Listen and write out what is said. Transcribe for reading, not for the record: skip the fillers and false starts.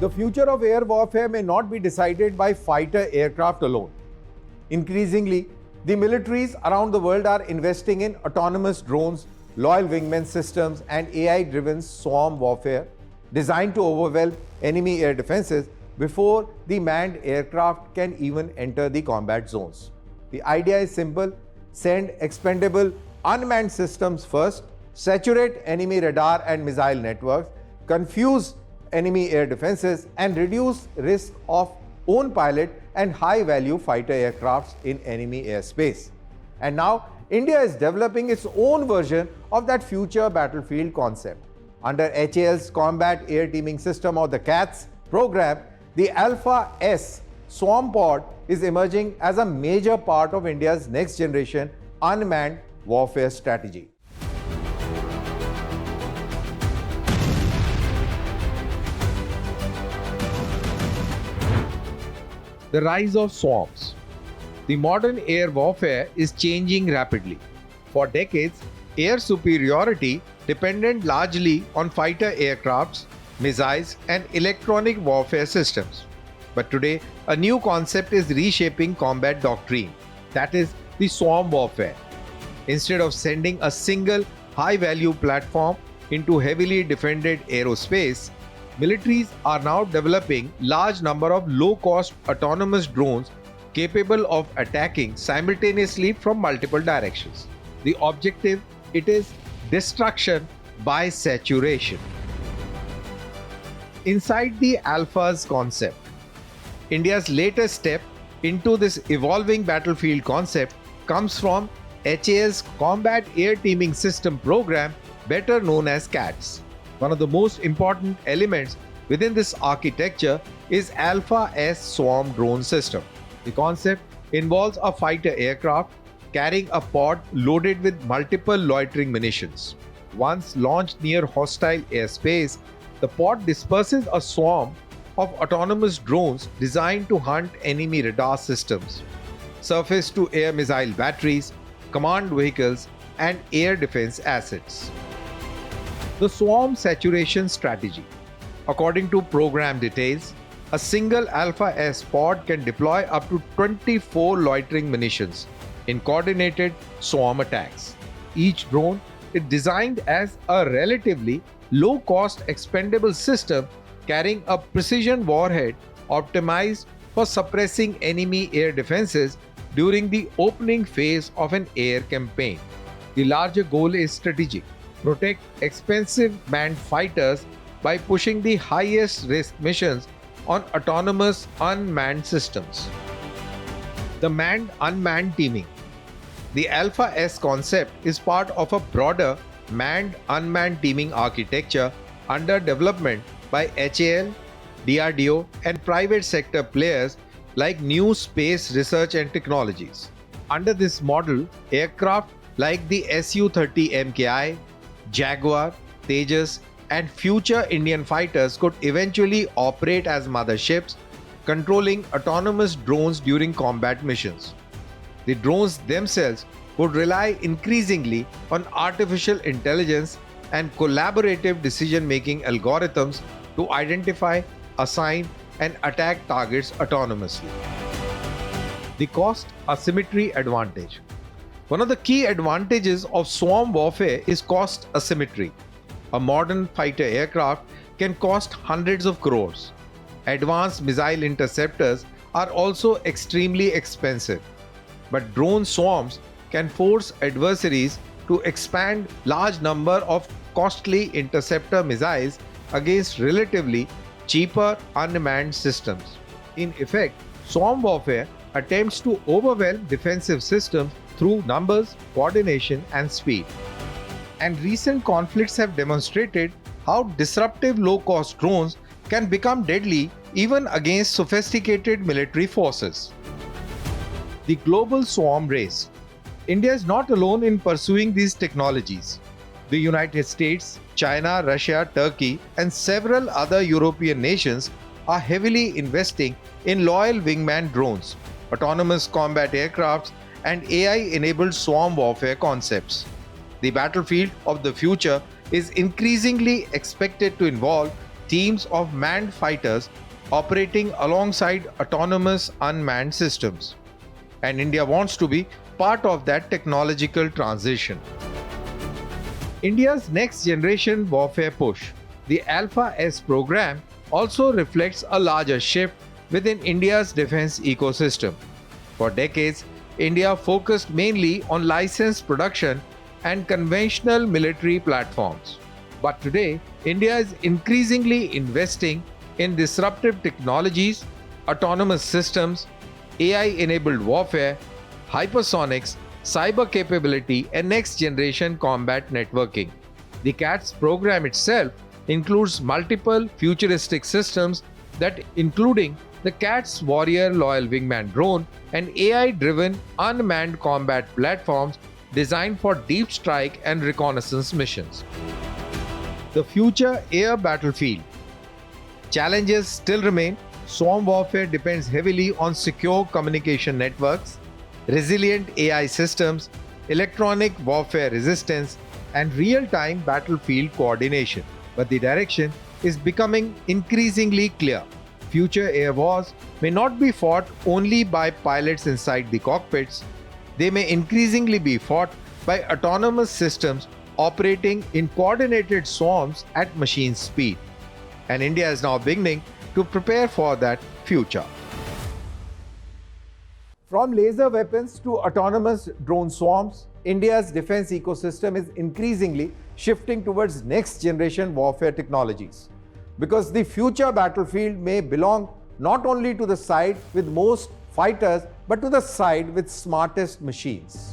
The future of air warfare may not be decided by fighter aircraft alone. Increasingly, the militaries around the world are investing in autonomous drones, loyal wingman systems, and AI-driven swarm warfare designed to overwhelm enemy air defenses before the manned aircraft can even enter the combat zones. The idea is simple: send expendable unmanned systems first, saturate enemy radar and missile networks, confuse enemy air defenses, and reduce risk of own pilot and high-value fighter aircrafts in enemy airspace. And now, India is developing its own version of that future battlefield concept. Under HAL's Combat Air Teaming System, or the CATS program, the Alpha S Swarm Pod is emerging as a major part of India's next-generation unmanned warfare strategy. The rise of swarms. The modern air warfare is changing rapidly. For decades, air superiority depended largely on fighter aircrafts, missiles, and electronic warfare systems. But today, a new concept is reshaping combat doctrine, that is, the swarm warfare. Instead of sending a single high-value platform into heavily defended aerospace, militaries are now developing large number of low-cost autonomous drones capable of attacking simultaneously from multiple directions. The objective, it is destruction by saturation. Inside the Alpha's concept, India's latest step into this evolving battlefield concept comes from HAL's Combat Air Teaming System program, better known as CATS. One of the most important elements within this architecture is Alpha S Swarm Drone System. The concept involves a fighter aircraft carrying a pod loaded with multiple loitering munitions. Once launched near hostile airspace, the pod disperses a swarm of autonomous drones designed to hunt enemy radar systems, surface-to-air missile batteries, command vehicles, and air defense assets. The swarm saturation strategy. According to program details, a single Alpha S pod can deploy up to 24 loitering munitions in coordinated swarm attacks. Each drone is designed as a relatively low-cost expendable system carrying a precision warhead optimized for suppressing enemy air defenses during the opening phase of an air campaign. The larger goal is strategic: protect expensive manned fighters by pushing the highest risk missions on autonomous unmanned systems. The manned-unmanned teaming. The Alpha S concept is part of a broader manned-unmanned teaming architecture under development by HAL, DRDO, and private sector players like New Space Research and Technologies. Under this model, aircraft like the Su-30 MKI, Jaguar, Tejas, and future Indian fighters could eventually operate as motherships, controlling autonomous drones during combat missions. The drones themselves would rely increasingly on artificial intelligence and collaborative decision-making algorithms to identify, assign, and attack targets autonomously. The cost asymmetry advantage. One of the key advantages of swarm warfare is cost asymmetry. A modern fighter aircraft can cost hundreds of crores. Advanced missile interceptors are also extremely expensive. But drone swarms can force adversaries to expand large number of costly interceptor missiles against relatively cheaper unmanned systems. In effect, swarm warfare attempts to overwhelm defensive systems through numbers, coordination, and speed. And recent conflicts have demonstrated how disruptive low-cost drones can become deadly even against sophisticated military forces. The global swarm race. India is not alone in pursuing these technologies. The United States, China, Russia, Turkey, and several other European nations are heavily investing in loyal wingman drones, autonomous combat aircrafts, and AI-enabled swarm warfare concepts. The battlefield of the future is increasingly expected to involve teams of manned fighters operating alongside autonomous unmanned systems. And India wants to be part of that technological transition. India's next generation warfare push, the Alpha S program, also reflects a larger shift within India's defense ecosystem. For decades, India focused mainly on licensed production and conventional military platforms. But today, India is increasingly investing in disruptive technologies, autonomous systems, AI-enabled warfare, hypersonics, cyber capability, and next-generation combat networking. The CATS program itself includes multiple futuristic systems that including the CATS Warrior Loyal Wingman drone and AI-driven unmanned combat platforms designed for deep strike and reconnaissance missions. The future air battlefield. Challenges still remain. Swarm warfare depends heavily on secure communication networks, resilient AI systems, electronic warfare resistance, and real-time battlefield coordination. But the direction is becoming increasingly clear. Future air wars may not be fought only by pilots inside the cockpits. They may increasingly be fought by autonomous systems operating in coordinated swarms at machine speed. And India is now beginning to prepare for that future. From laser weapons to autonomous drone swarms, India's defense ecosystem is increasingly shifting towards next-generation warfare technologies. Because the future battlefield may belong not only to the side with most fighters, but to the side with smartest machines.